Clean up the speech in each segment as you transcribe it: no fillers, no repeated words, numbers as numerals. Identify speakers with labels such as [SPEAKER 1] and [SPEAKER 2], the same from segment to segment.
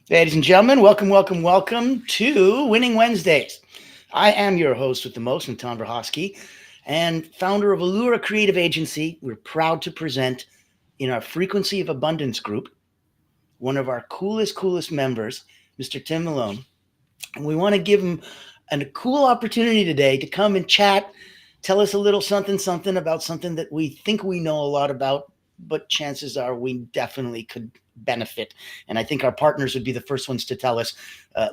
[SPEAKER 1] Ladies and gentlemen, welcome, welcome, welcome to Winning Wednesdays. I am your host with the most, Natan Verhosky, and founder of Allura Creative Agency. We're proud to present in our Frequency of Abundance group one of our coolest members, Mr. Tim Malone. And we want to give him a cool opportunity today to come and chat, tell us a little something about something that we think we know a lot about, but chances are we definitely could benefit. And I think our partners would be the first ones to tell us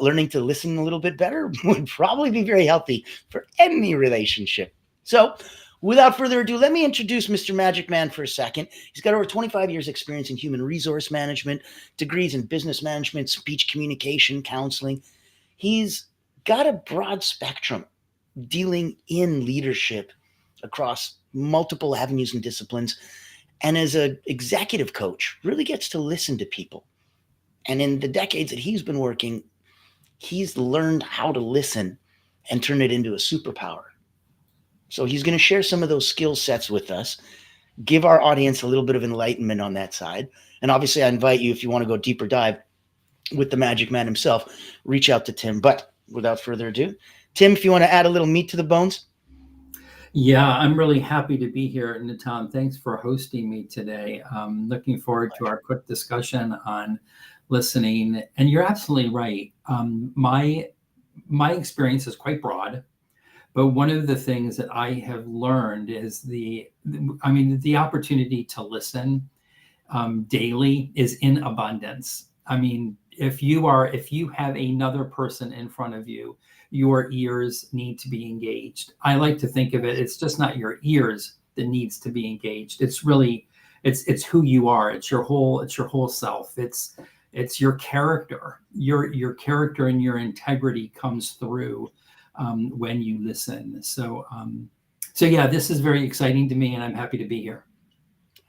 [SPEAKER 1] learning to listen a little bit better would probably be very healthy for any relationship. So, without further ado, let me introduce Mr. Magic Man for a second. He's got over 25 years' experience in human resource management, degrees in business management, speech communication, counseling. He's got a broad spectrum dealing in leadership across multiple avenues and disciplines. And as an executive coach, really gets to listen to people. And in the decades that he's been working, he's learned how to listen and turn it into a superpower. So he's going to share some of those skill sets with us, give our audience a little bit of enlightenment on that side. And obviously, I invite you, if you want to go deeper dive with the Magic Man himself, reach out to Tim. But without further ado, Tim, if you want to add a little meat to the bones.
[SPEAKER 2] Yeah, I'm really happy to be here, Natan. Thanks for hosting me today. Looking forward to our quick discussion on listening. And you're absolutely right. My experience is quite broad, but one of the things that I have learned is the opportunity to listen daily is in abundance. I mean, if you have another person in front of you, your ears need to be engaged. I like to think of it, it's just not your ears that needs to be engaged. It's really, it's who you are. It's your whole self. It's your character. Your character and your integrity comes through when you listen. So yeah, this is very exciting to me, and I'm happy to be here.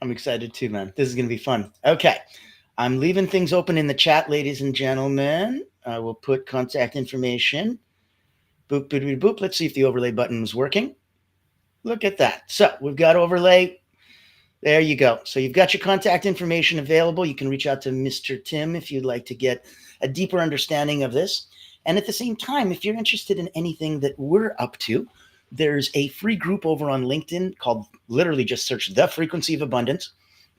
[SPEAKER 1] I'm excited too, man. This is going to be fun. Okay. I'm leaving things open in the chat, ladies and gentlemen. I will put contact information. Boop, boop, boop, boop. Let's see if the overlay button is working. Look at that. So we've got overlay. There you go. So you've got your contact information available. You can reach out to Mr. Tim if you'd like to get a deeper understanding of this. And at the same time, if you're interested in anything that we're up to, there's a free group over on LinkedIn called, literally just search The Frequency of Abundance.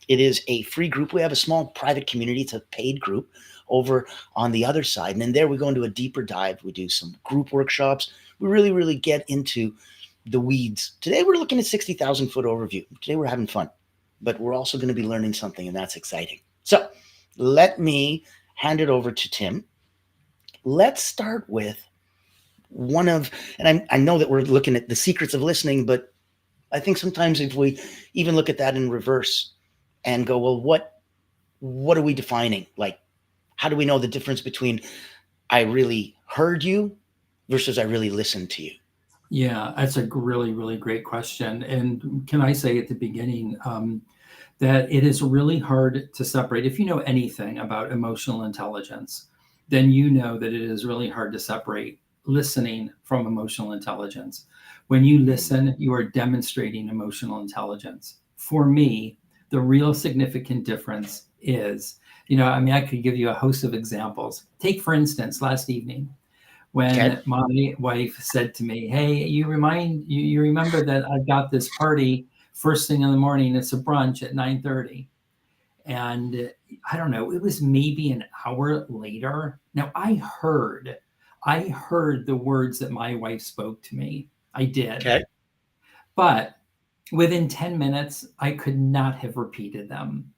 [SPEAKER 1] It is a free group. We have a small private community. It's a paid group over on the other side. And in there, we go into a deeper dive. We do some group workshops. We really get into the weeds. Today, we're looking at 60,000 foot overview. Today, we're having fun, but we're also going to be learning something, and that's exciting. So let me hand it over to Tim. Let's start with one of, and I know that we're looking at the secrets of listening, but I think sometimes if we even look at that in reverse and go, well, what are we defining? Like, how do we know the difference between I really heard you versus I really listened to you?
[SPEAKER 2] Yeah, that's a really great question. And can I say at the beginning that it is really hard to separate. If you know anything about emotional intelligence, then you know that it is really hard to separate listening from emotional intelligence. When you listen, you are demonstrating emotional intelligence. For me, the real significant difference is, I could give you a host of examples. Take, for instance, last evening when my wife said to me, "Hey, you remember that I've got this party first thing in the morning. It's a brunch at 9:30." And I don't know, it was maybe an hour later. Now I heard the words that my wife spoke to me. I did.
[SPEAKER 1] Okay.
[SPEAKER 2] But within 10 minutes, I could not have repeated them.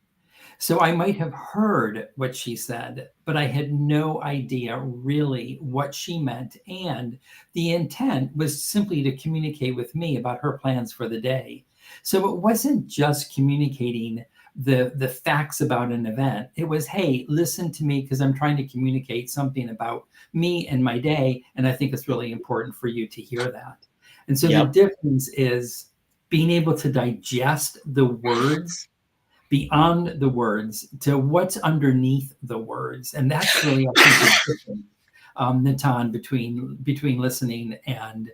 [SPEAKER 2] So I might have heard what she said, but I had no idea really what she meant. And the intent was simply to communicate with me about her plans for the day. So it wasn't just communicating the facts about an event. It was, hey, listen to me because I'm trying to communicate something about me and my day. And I think it's really important for you to hear that. And so the difference is being able to digest the words beyond the words to what's underneath the words. And that's really, I think, the difference, Natan, between listening and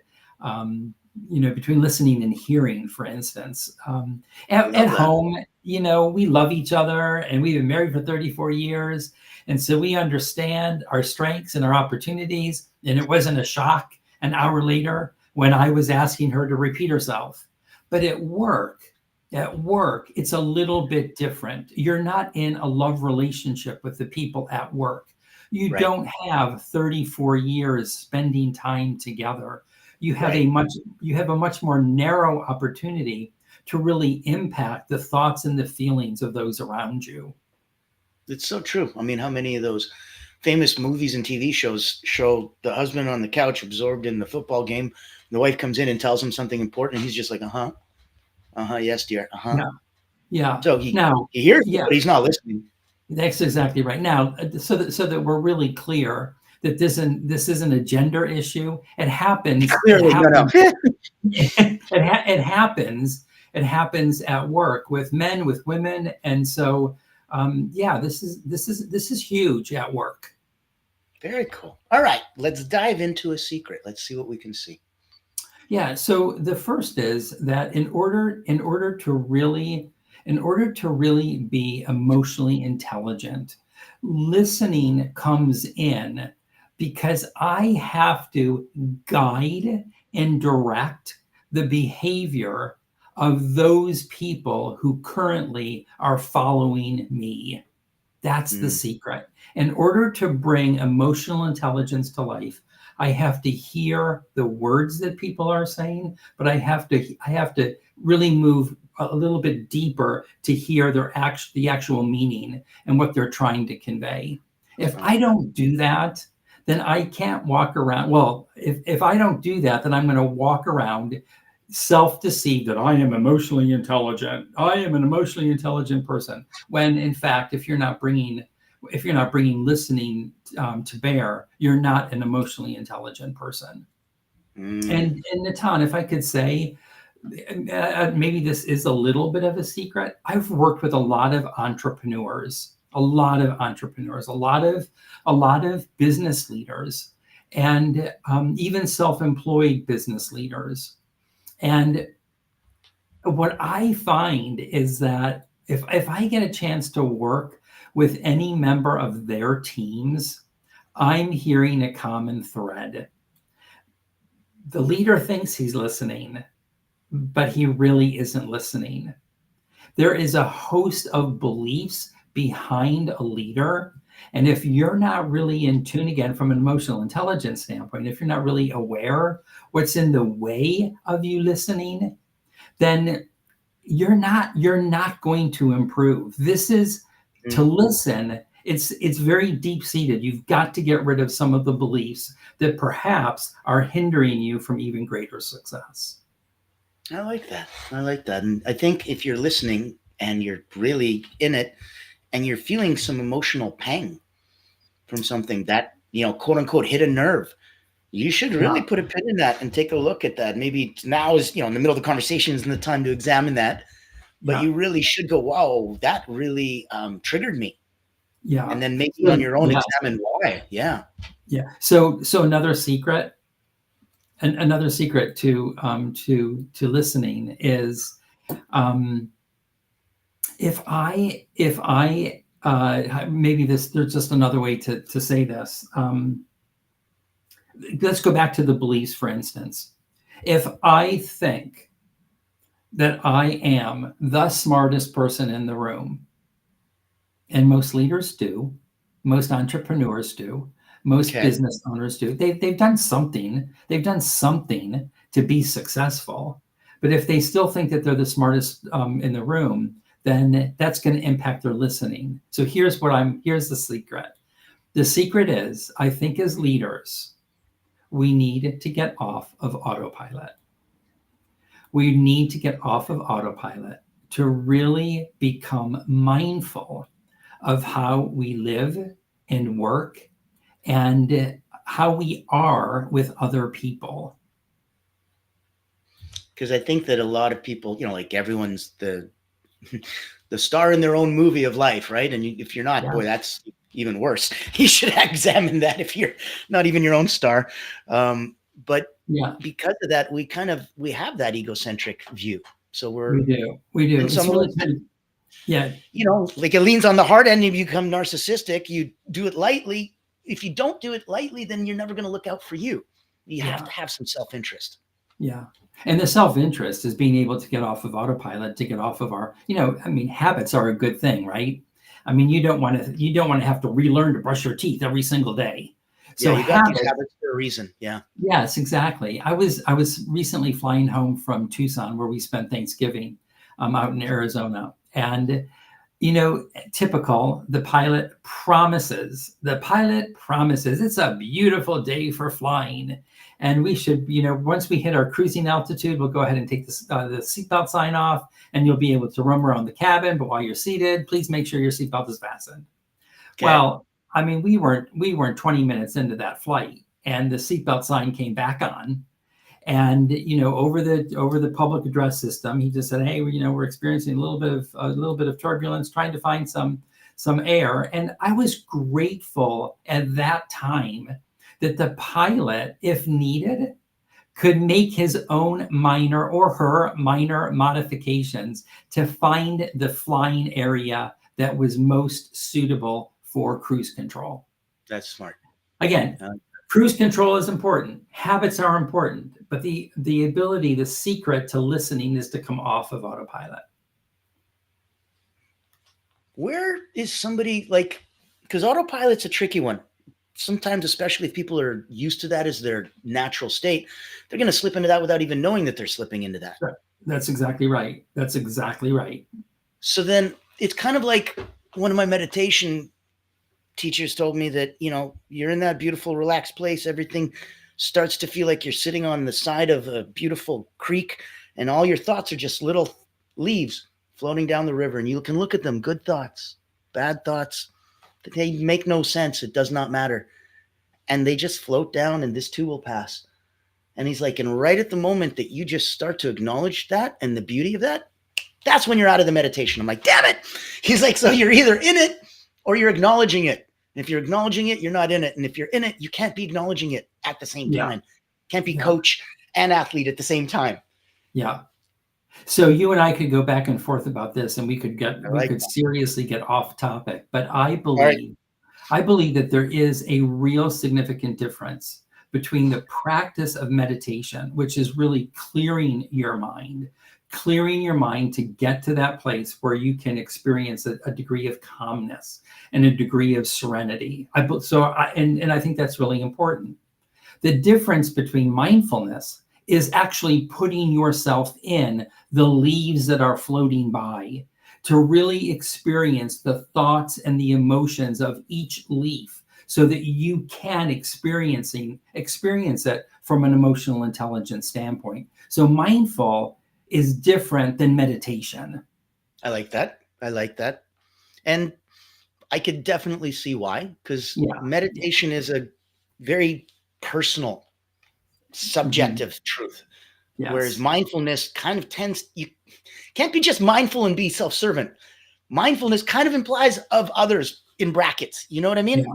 [SPEAKER 2] between listening and hearing, for instance.
[SPEAKER 1] I
[SPEAKER 2] At
[SPEAKER 1] love that.
[SPEAKER 2] home, we love each other, and we've been married for 34 years. And so we understand our strengths and our opportunities. And it wasn't a shock an hour later when I was asking her to repeat herself. But at work, it's a little bit different. You're not in a love relationship with the people at work. You
[SPEAKER 1] Right.
[SPEAKER 2] don't have 34 years spending time together. You have
[SPEAKER 1] Right.
[SPEAKER 2] a much more narrow opportunity to really impact the thoughts and the feelings of those around you.
[SPEAKER 1] It's so true. I mean, how many of those famous movies and TV shows show the husband on the couch absorbed in the football game? And the wife comes in and tells him something important, and he's just like, yes, dear,
[SPEAKER 2] Yeah, yeah.
[SPEAKER 1] So he
[SPEAKER 2] Now,
[SPEAKER 1] he hears it,
[SPEAKER 2] yeah,
[SPEAKER 1] but he's not listening.
[SPEAKER 2] that's exactly right. Now, so that we're really clear that this isn't a gender issue. It happens. It
[SPEAKER 1] Clearly, no, no.
[SPEAKER 2] happens. It happens at work with men, with women, and so yeah, this is huge at work.
[SPEAKER 1] Very cool. All right, let's dive into a secret. Let's see what we can see.
[SPEAKER 2] Yeah. So the first is that in order to really be emotionally intelligent, listening comes in because I have to guide and direct the behavior of those people who currently are following me. That's the
[SPEAKER 1] Mm,
[SPEAKER 2] secret. In order to bring emotional intelligence to life, I have to hear the words that people are saying, but I have to really move a little bit deeper to hear the actual meaning and what they're trying to convey. If
[SPEAKER 1] I
[SPEAKER 2] I
[SPEAKER 1] like that.
[SPEAKER 2] don't do that, then I can't walk around. Well, if I don't do that, then I'm going to walk around self-deceived that I am emotionally intelligent. I am an emotionally intelligent person. When in fact, if you're not bringing listening to bear, you're not an emotionally intelligent person.
[SPEAKER 1] Mm,
[SPEAKER 2] And Natan, if I could say, maybe this is a little bit of a secret. I've worked with a lot of entrepreneurs, a lot of business leaders, and even self-employed business leaders. And what I find is that if I get a chance to work with any member of their teams, I'm hearing a common thread. The leader thinks he's listening, but he really isn't listening. There is a host of beliefs behind a leader. And if you're not really in tune, again, from an emotional intelligence standpoint, if you're not really aware what's in the way of you listening, then you're not going to improve. This is to
[SPEAKER 1] mm.
[SPEAKER 2] listen. It's very deep seated. You've got to get rid of some of the beliefs that perhaps are hindering you from even greater success.
[SPEAKER 1] I like that. I like that. And I think if you're listening and you're really in it and you're feeling some emotional pang from something that, quote unquote, hit a nerve, you should
[SPEAKER 2] Yeah,
[SPEAKER 1] really put a pin in that and take a look at that. Maybe now is, in the middle of the conversation isn't the time to examine that, but
[SPEAKER 2] yeah,
[SPEAKER 1] you really should go, wow, that really triggered me.
[SPEAKER 2] yeah.
[SPEAKER 1] And then maybe on
[SPEAKER 2] So
[SPEAKER 1] your own
[SPEAKER 2] yeah,
[SPEAKER 1] examine why. Yeah.
[SPEAKER 2] yeah. So another secret to listening is, um, if I maybe there's just another way to say this. Let's go back to the beliefs, for instance. If I think that I am the smartest person in the room, and most leaders do, most entrepreneurs do, most
[SPEAKER 1] Okay.
[SPEAKER 2] business owners do, they've done something. They've done something to be successful. But if they still think that they're the smartest in the room, then that's going to impact their listening. So here's the secret. The secret is, I think as leaders, we need to get off of autopilot. We need to get off of autopilot to really become mindful of how we live and work and how we are with other people.
[SPEAKER 1] Because I think that a lot of people, like everyone's the star in their own movie of life, right? And if you're not,
[SPEAKER 2] Yeah.
[SPEAKER 1] boy, that's even worse. You should examine that if you're not even your own star. But
[SPEAKER 2] Yeah,
[SPEAKER 1] because of that, we have that egocentric view. So
[SPEAKER 2] we do. We do.
[SPEAKER 1] and
[SPEAKER 2] It's
[SPEAKER 1] some of
[SPEAKER 2] really
[SPEAKER 1] us,
[SPEAKER 2] kind of, yeah,
[SPEAKER 1] like it leans on the hard end and you become narcissistic. You do it lightly. If you don't do it lightly, then you're never going to look out for you. You have
[SPEAKER 2] yeah,
[SPEAKER 1] to have some self-interest.
[SPEAKER 2] yeah. And the self-interest is being able to get off of autopilot, to get off of our, I mean, habits are a good thing, right? I mean, you don't want to have to relearn to brush your teeth every single day.
[SPEAKER 1] Yeah,
[SPEAKER 2] So
[SPEAKER 1] you got these
[SPEAKER 2] habits,
[SPEAKER 1] habits for a reason. Yeah.
[SPEAKER 2] yes, exactly. I was recently flying home from Tucson, where we spent Thanksgiving, out in Arizona, and typical, the pilot promises it's a beautiful day for flying. And we should, once we hit our cruising altitude, we'll go ahead and take the seatbelt sign off, and you'll be able to roam around the cabin. But while you're seated, please make sure your seatbelt is fastened.
[SPEAKER 1] Okay.
[SPEAKER 2] Well, I mean, we weren't 20 minutes into that flight, and the seatbelt sign came back on. And over the public address system, he just said, "Hey, we're experiencing a little bit of turbulence, trying to find some air." And I was grateful at that time that the pilot, if needed, could make his own minor or her minor modifications to find the flying area that was most suitable for cruise control.
[SPEAKER 1] That's smart.
[SPEAKER 2] Again,
[SPEAKER 1] Uh,
[SPEAKER 2] cruise control is important. Habits are important, but the ability, the secret to listening is to come off of autopilot.
[SPEAKER 1] where is somebody like, because autopilot's a tricky one. Sometimes, especially if people are used to that as their natural state, they're going to slip into that without even knowing that they're slipping into that.
[SPEAKER 2] Sure. That's exactly right. That's exactly right.
[SPEAKER 1] So then it's kind of like one of my meditation teachers told me that, you're in that beautiful, relaxed place. Everything starts to feel like you're sitting on the side of a beautiful creek, and all your thoughts are just little leaves floating down the river. And you can look at them, good thoughts, bad thoughts. They make no sense. It does not matter. And they just float down, and this too will pass. And he's like, and right at the moment that you just start to acknowledge that and the beauty of that, that's when you're out of the meditation. I'm like, damn it. He's like, so you're either in it or you're acknowledging it. And if you're acknowledging it, you're not in it. And if you're in it, you can't be acknowledging it at the same
[SPEAKER 2] Yeah.
[SPEAKER 1] time. Can't be
[SPEAKER 2] Yeah.
[SPEAKER 1] coach and athlete at the same time.
[SPEAKER 2] Yeah. So you and I could go back and forth about this, and we could
[SPEAKER 1] like
[SPEAKER 2] seriously get off topic. But
[SPEAKER 1] All right.
[SPEAKER 2] I believe that there is a real significant difference between the practice of meditation, which is really clearing your mind to get to that place where you can experience a degree of calmness and a degree of serenity. I think that's really important. The difference between mindfulness is actually putting yourself in the leaves that are floating by, to really experience the thoughts and the emotions of each leaf, so that you can experience it from an emotional intelligence standpoint. So mindful is different than meditation.
[SPEAKER 1] I like that. And I could definitely see why, because meditation is a very personal, subjective truth.
[SPEAKER 2] Yes.
[SPEAKER 1] Whereas mindfulness kind of you can't be just mindful and be self-servant. Mindfulness kind of implies of others in brackets. You know what I mean?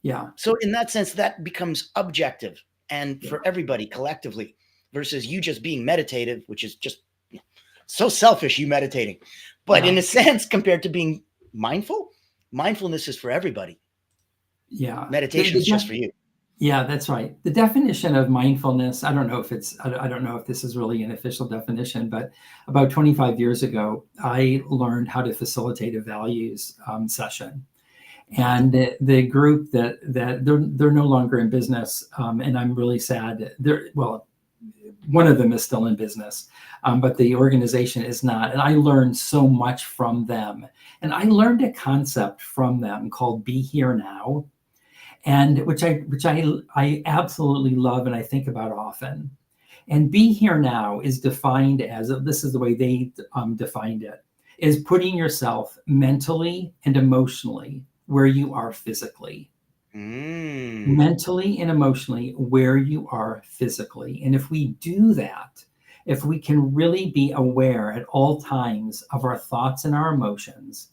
[SPEAKER 2] Yeah.
[SPEAKER 1] So in that sense, that becomes objective and for everybody collectively, versus you just being meditative, which is just so selfish, you meditating. But in a sense, compared to being mindful, mindfulness is for everybody.
[SPEAKER 2] Yeah.
[SPEAKER 1] Meditation is just for you.
[SPEAKER 2] Yeah, that's right. The definition of mindfulness, I don't know if this is really an official definition, but about 25 years ago, I learned how to facilitate a values session. And the group that they're no longer in business, and I'm really sad. One of them is still in business, but the organization is not. And I learned so much from them. And I learned a concept from them called "Be Here Now," and which I absolutely love and I think about often. And "Be Here Now" is defined as, this is the way they defined it, is putting yourself mentally and emotionally where you are physically. Mentally and emotionally where you are physically. And if we do that, if we can really be aware at all times of our thoughts and our emotions,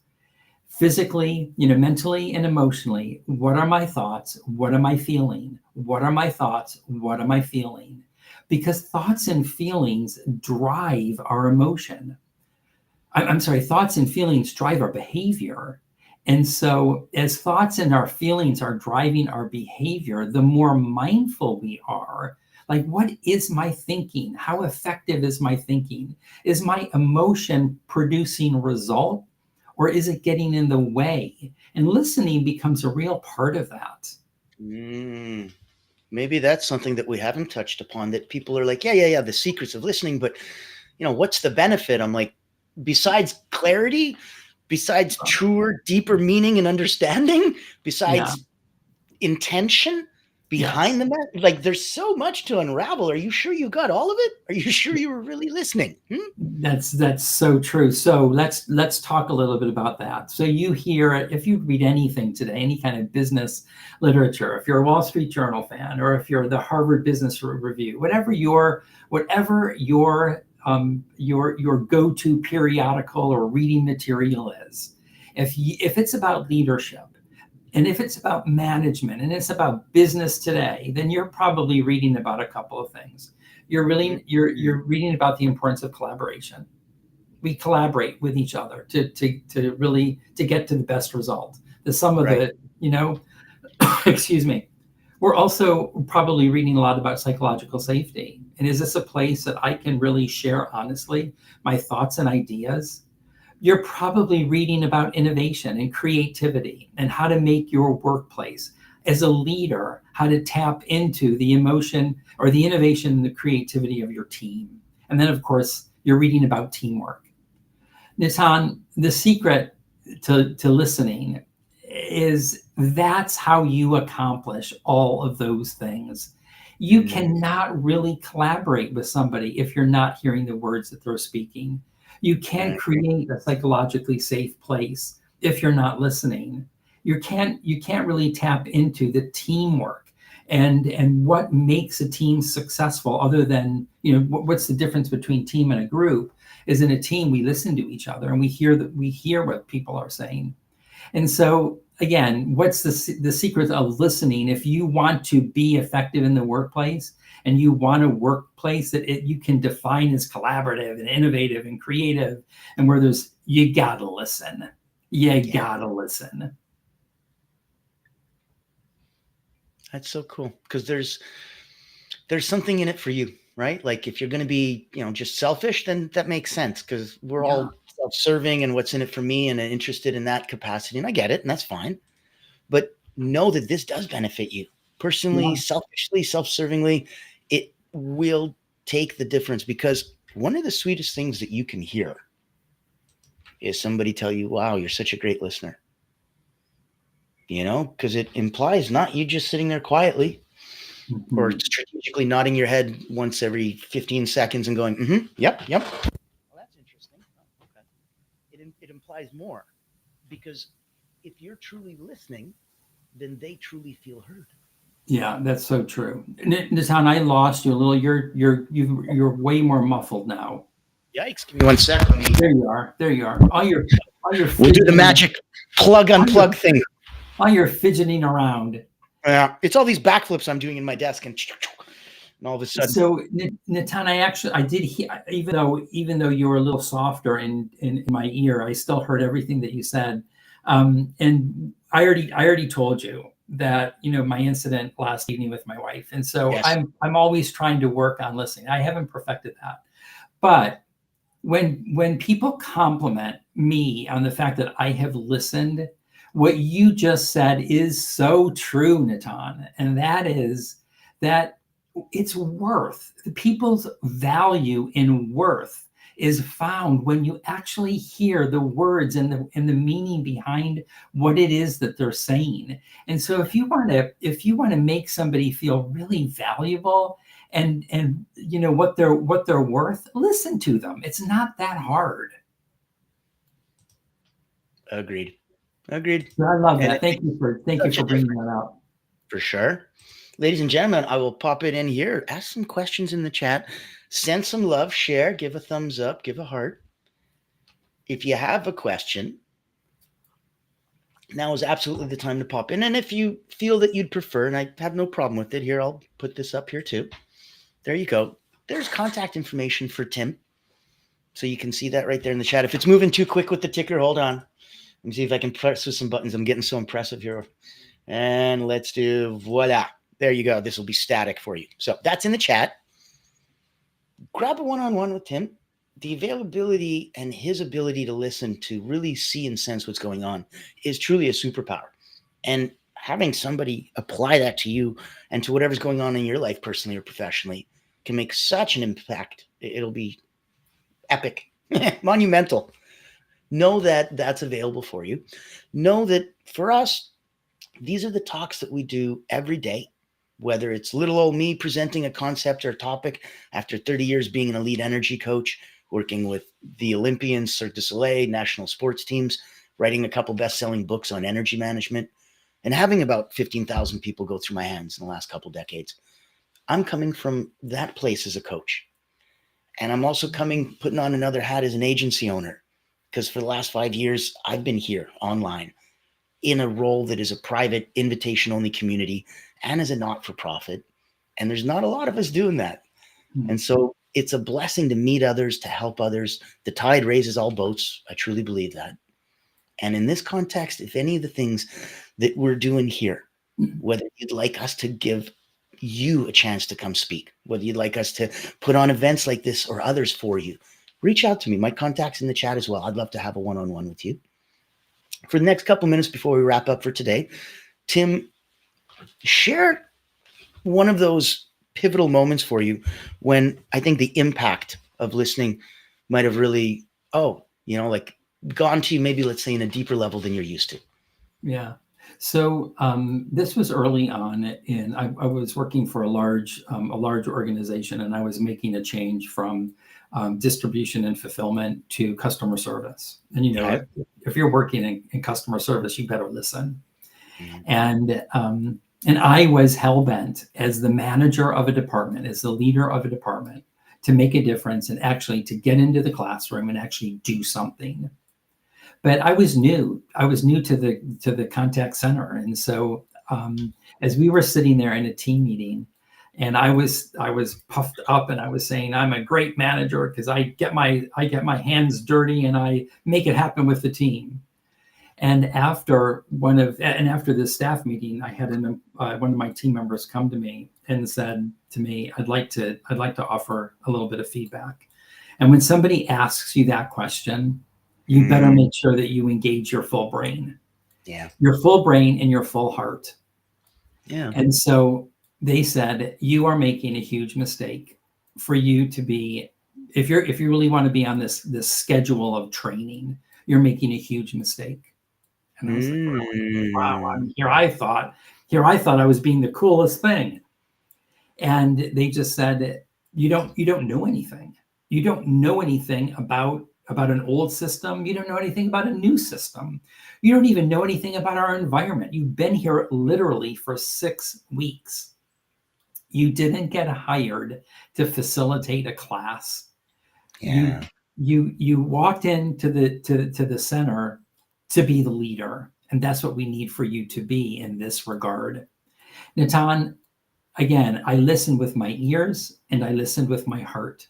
[SPEAKER 2] physically, mentally and emotionally. What are my thoughts? What am I feeling? What are my thoughts? What am I feeling? Because thoughts and feelings drive our emotion. I'm sorry, thoughts and feelings drive our behavior. And so, as thoughts and our feelings are driving our behavior, the more mindful we are, like, what is my thinking? How effective is my thinking? Is my emotion producing result, or is it getting in the way? And listening becomes a real part of that.
[SPEAKER 1] Maybe that's something that we haven't touched upon, that people are like, yeah, the secrets of listening, but what's the benefit? I'm like, besides clarity, besides truer, deeper meaning and understanding,
[SPEAKER 2] Yeah.
[SPEAKER 1] besides intention
[SPEAKER 2] Yes.
[SPEAKER 1] behind the message, like, there's so much to unravel. Are you sure you got all of it? Are you sure you were really listening?
[SPEAKER 2] That's so true. So let's talk a little bit about that. So you hear, if you read anything today, any kind of business literature, if you're a Wall Street Journal fan, or if you're the Harvard Business Review, whatever your go-to periodical or reading material is, if it's about leadership, and if it's about management, and it's about business today, then you're probably reading about a couple of things. You're reading about the importance of collaboration. We collaborate with each other to really to get to the best result. The sum of
[SPEAKER 1] Right.
[SPEAKER 2] the excuse me. We're also probably reading a lot about psychological safety. And is this a place that I can really share honestly my thoughts and ideas? You're probably reading about innovation and creativity and how to make your workplace, as a leader, how to tap into the emotion or the innovation and the creativity of your team. And then, of course, you're reading about teamwork. Nitan, the secret to listening is that's how you accomplish all of those things. You cannot really collaborate with somebody if you're not hearing the words that they're speaking. You can't create a psychologically safe place if you're not listening. You can't really tap into the teamwork and what makes a team successful, other than, what's the difference between team and a group, is in a team we listen to each other and we hear what people are saying. And so, again, what's the secret of listening? If you want to be effective in the workplace, and you want a workplace that you can define as collaborative and innovative and creative, and where you gotta listen. Gotta listen.
[SPEAKER 1] That's so cool, because there's something in it for you, right? Like, if you're going to be, just selfish, then that makes sense, because we're
[SPEAKER 2] Yeah.
[SPEAKER 1] all self-serving and what's in it for me and interested in that capacity. And I get it, and that's fine. But know that this does benefit you personally,
[SPEAKER 2] Yeah.
[SPEAKER 1] selfishly, self-servingly. It will take the difference, because one of the sweetest things that you can hear is somebody tell you, wow, you're such a great listener. Because it implies not you just sitting there quietly, or
[SPEAKER 2] Mhm.
[SPEAKER 1] strategically nodding your head once every 15 seconds and going, yep. Well, that's interesting. Oh, okay. It implies more, because if you're truly listening, then they truly feel heard.
[SPEAKER 2] Yeah, that's so true. Nitan, I lost you a little. You're way more muffled now.
[SPEAKER 1] Yikes. Give me 1 sec. Let me.
[SPEAKER 2] There you are. There you are. All your
[SPEAKER 1] We'll do the
[SPEAKER 2] fidgeting,
[SPEAKER 1] magic plug
[SPEAKER 2] all your,
[SPEAKER 1] unplug thing.
[SPEAKER 2] all your fidgeting around.
[SPEAKER 1] Yeah. It's all these backflips I'm doing in my desk, and all of a sudden.
[SPEAKER 2] So, Nitan, I did hear, even though you were a little softer in my ear, I still heard everything that you said. And I already told you that, my incident last evening with my wife. And so
[SPEAKER 1] Yes.
[SPEAKER 2] I'm always trying to work on listening. I haven't perfected that. But when people compliment me on the fact that I have listened, what you just said is so true, Nitan. And that is that it's worth, the people's value in worth is found when you actually hear the words and the meaning behind what it is that they're saying. And so if you want to make somebody feel really valuable, and what they're worth, listen to them. It's not that hard.
[SPEAKER 1] Agreed.
[SPEAKER 2] So I love
[SPEAKER 1] And
[SPEAKER 2] that.
[SPEAKER 1] it
[SPEAKER 2] Thank
[SPEAKER 1] makes
[SPEAKER 2] you for
[SPEAKER 1] such a
[SPEAKER 2] bringing
[SPEAKER 1] difference,
[SPEAKER 2] that up.
[SPEAKER 1] for sure. Ladies and gentlemen, I will pop it in here. Ask some questions in the chat. Send some love, share, give a thumbs up, give a heart. If you have a question, now is absolutely the time to pop in. And if you feel that you'd prefer, and I have no problem with it, here, I'll put this up here too. There you go. There's contact information for Tim. So you can see that right there in the chat. If it's moving too quick with the ticker, hold on. Let me see if I can press with some buttons. I'm getting so impressive here. And let's do, voila. There you go. This will be static for you. So that's in the chat. Grab a one-on-one with Tim. The availability and his ability to listen, to really see and sense what's going on, is truly a superpower. And having somebody apply that to you and to whatever's going on in your life, personally or professionally, can make such an impact. It'll be epic, monumental. Know that that's available for you. Know that for us, these are the talks that we do every day, whether it's little old me presenting a concept or a topic after 30 years being an elite energy coach, working with the Olympians, Cirque du Soleil, national sports teams, writing a couple best-selling books on energy management, and having about 15,000 people go through my hands in the last couple decades. I'm coming from that place as a coach. And I'm also putting on another hat as an agency owner, because for the last 5 years, I've been here online in a role that is a private invitation-only community and as a not-for-profit. And there's not a lot of us doing that. And so it's a blessing to meet others, to help others. The tide raises all boats. I truly believe that. And in this context, if any of the things that we're doing here, whether you'd like us to give you a chance to come speak, whether you'd like us to put on events like this or others for you, reach out to me. My contact's in the chat as well. I'd love to have a one-on-one with you. For the next couple minutes before we wrap up for today, Tim, share one of those pivotal moments for you when I think the impact of listening might have really, like gone to you, maybe let's say in a deeper level than you're used to.
[SPEAKER 2] Yeah. So this was early on I was working for a large organization, and I was making a change from distribution and fulfillment to customer service. And,
[SPEAKER 1] Okay.
[SPEAKER 2] if you're working in customer service, you better listen.
[SPEAKER 1] Mhm.
[SPEAKER 2] And I was hell-bent as the manager of a department, as the leader of a department, to make a difference and actually to get into the classroom and actually do something. But I was new. I was new to the contact center, and so as we were sitting there in a team meeting, and I was puffed up, and I was saying I'm a great manager because I get my hands dirty and I make it happen with the team. And after this staff meeting, I had one of my team members come to me and said to me, I'd like to offer a little bit of feedback. And when somebody asks you that question, you better make sure that you engage your full brain.
[SPEAKER 1] Yeah.
[SPEAKER 2] Your full brain and your full heart.
[SPEAKER 1] Yeah.
[SPEAKER 2] And so they said, you are making a huge mistake for you to be, if you really want to be on this schedule of training, you're making a huge mistake. And I was like, wow, here I thought I was being the coolest thing. And they just said, you don't know anything. You don't know anything about an old system. You don't know anything about a new system. You don't even know anything about our environment. You've been here literally for 6 weeks. You didn't get hired to facilitate a class.
[SPEAKER 1] Yeah.
[SPEAKER 2] You walked into the center to be the leader. And that's what we need for you to be in this regard. Natan, again, I listened with my ears and I listened with my heart.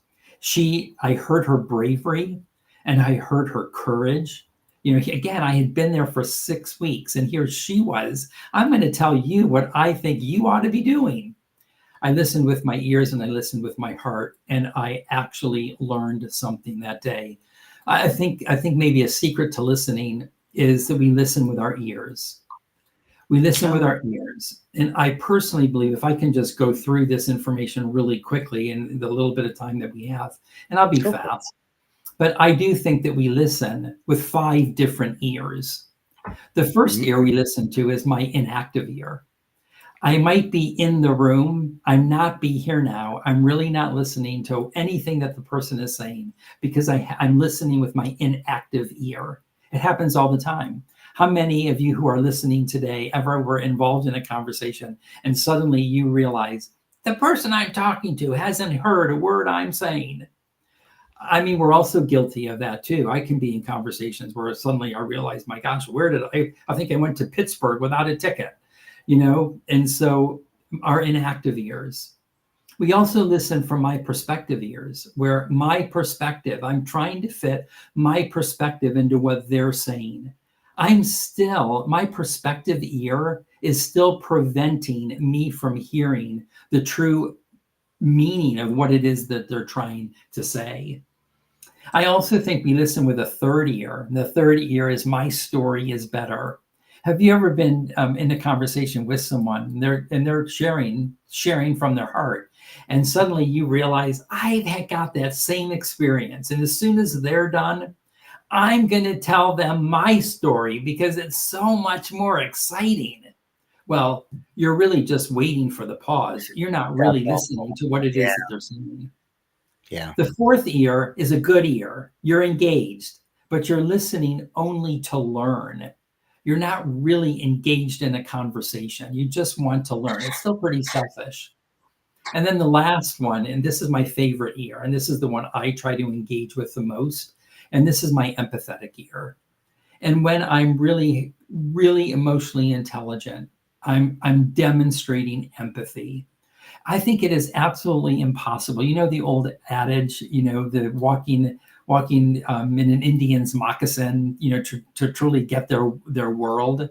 [SPEAKER 2] I heard her bravery and I heard her courage. Again, I had been there for 6 weeks and here she was. I'm going to tell you what I think you ought to be doing. I listened with my ears and I listened with my heart, and I actually learned something that day. I think maybe a secret to listening is that we listen with our ears. We listen with our ears. And I personally believe, if I can just go through this information really quickly in the little bit of time that we have, and I'll be fast, but I do think that we listen with 5 different ears. The first ear we listen to is my inactive ear. I might be in the room. I'm not be here now. I'm really not listening to anything that the person is saying because I'm listening with my inactive ear. It happens all the time. How many of you who are listening today ever were involved in a conversation and suddenly you realize the person I'm talking to hasn't heard a word I'm saying? I mean, we're also guilty of that too. I can be in conversations where suddenly I realize, my gosh, where did I think I went to Pittsburgh without a ticket, And so our inactive ears. We also listen from my perspective ears, where my perspective, I'm trying to fit my perspective into what they're saying. My perspective ear is still preventing me from hearing the true meaning of what it is that they're trying to say. I also think we listen with a third ear. And the third ear is my story is better. Have you ever been in a conversation with someone and they're sharing from their heart, and suddenly you realize I've got that same experience, and as soon as they're done, I'm going to tell them my story because it's so much more exciting. Well, you're really just waiting for the pause. You're not really listening to what it
[SPEAKER 1] Yeah.
[SPEAKER 2] is that they're saying.
[SPEAKER 1] Yeah.
[SPEAKER 2] The fourth ear is a good ear. You're engaged, but you're listening only to learn. You're not really engaged in a conversation. You just want to learn. It's still pretty selfish. And then the last one, and this is my favorite ear, and this is the one I try to engage with the most, and this is my empathetic ear. And when I'm really, really emotionally intelligent, I'm demonstrating empathy. I think it is absolutely impossible. You know the old adage, the walking in an Indian's moccasin, to truly get their world.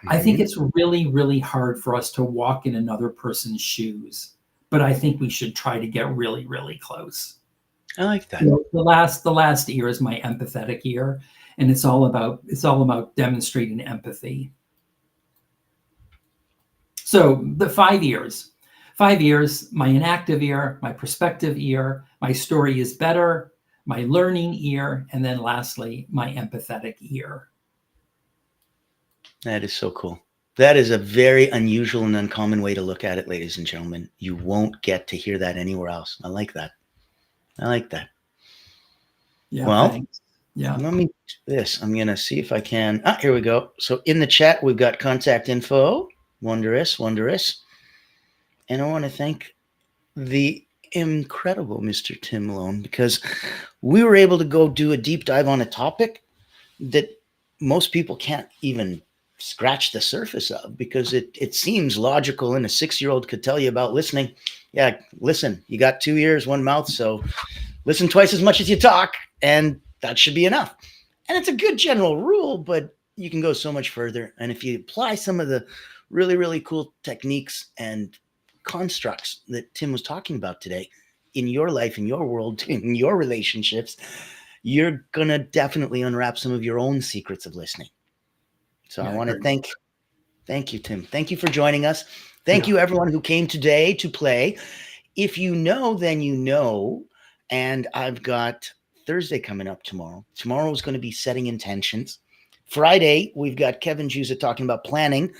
[SPEAKER 2] I think it's really, really hard for us to walk in another person's shoes, but I think we should try to get really, really close.
[SPEAKER 1] I like that.
[SPEAKER 2] The last ear is my empathetic ear, and it's all about demonstrating empathy. So the 5 ears. 5 ears, my inactive ear, my perspective ear, my story is better, my learning ear, and then lastly, my empathetic ear.
[SPEAKER 1] That is so cool. That is a very unusual and uncommon way to look at it, ladies and gentlemen. You won't get to hear that anywhere else. I like that.
[SPEAKER 2] Yeah,
[SPEAKER 1] well,
[SPEAKER 2] thanks. Yeah.
[SPEAKER 1] Let me do this. I'm going to see if I can. Here we go. So in the chat, we've got contact info. Wondrous. And I want to thank the incredible Mr. Tim Malone, because we were able to go do a deep dive on a topic that most people can't even scratch the surface of, because it seems logical, and a 6-year-old could tell you about listening. Yeah, listen, you got 2 ears, 1 mouth, so listen twice as much as you talk, and that should be enough. And it's a good general rule, but you can go so much further. And if you apply some of the really, really cool techniques and constructs that Tim was talking about today in your life, in your world, in your relationships, you're going to definitely unwrap some of your own secrets of listening. So I want to thank you, Tim. Thank you for joining us. Thank you, everyone who came today to play. If you know, then you know. And I've got Thursday coming up tomorrow. Tomorrow is going to be setting intentions. Friday, we've got Kevin Juza talking about planning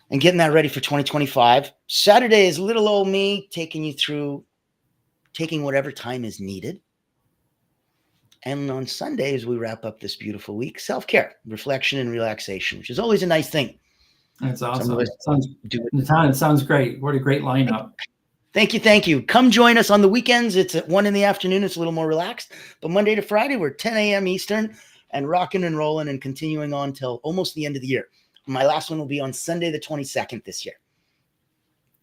[SPEAKER 1] and getting that ready for 2025. Saturday is little old me taking you through taking whatever time is needed. And on Sunday, as we wrap up this beautiful week, self-care, reflection, and relaxation, which is always a nice thing.
[SPEAKER 2] That's awesome. It sounds great. What a great lineup.
[SPEAKER 1] Thank you. Come join us on the weekends. It's at 1 p.m. It's a little more relaxed. But Monday to Friday, we're 10 a.m. Eastern and rocking and rolling and continuing on till almost the end of the year. My last one will be on Sunday, the 22nd this year.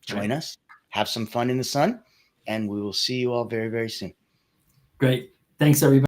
[SPEAKER 1] Join us. Have some fun in the sun. And we will see you all very, very soon.
[SPEAKER 2] Great. Thanks, everybody.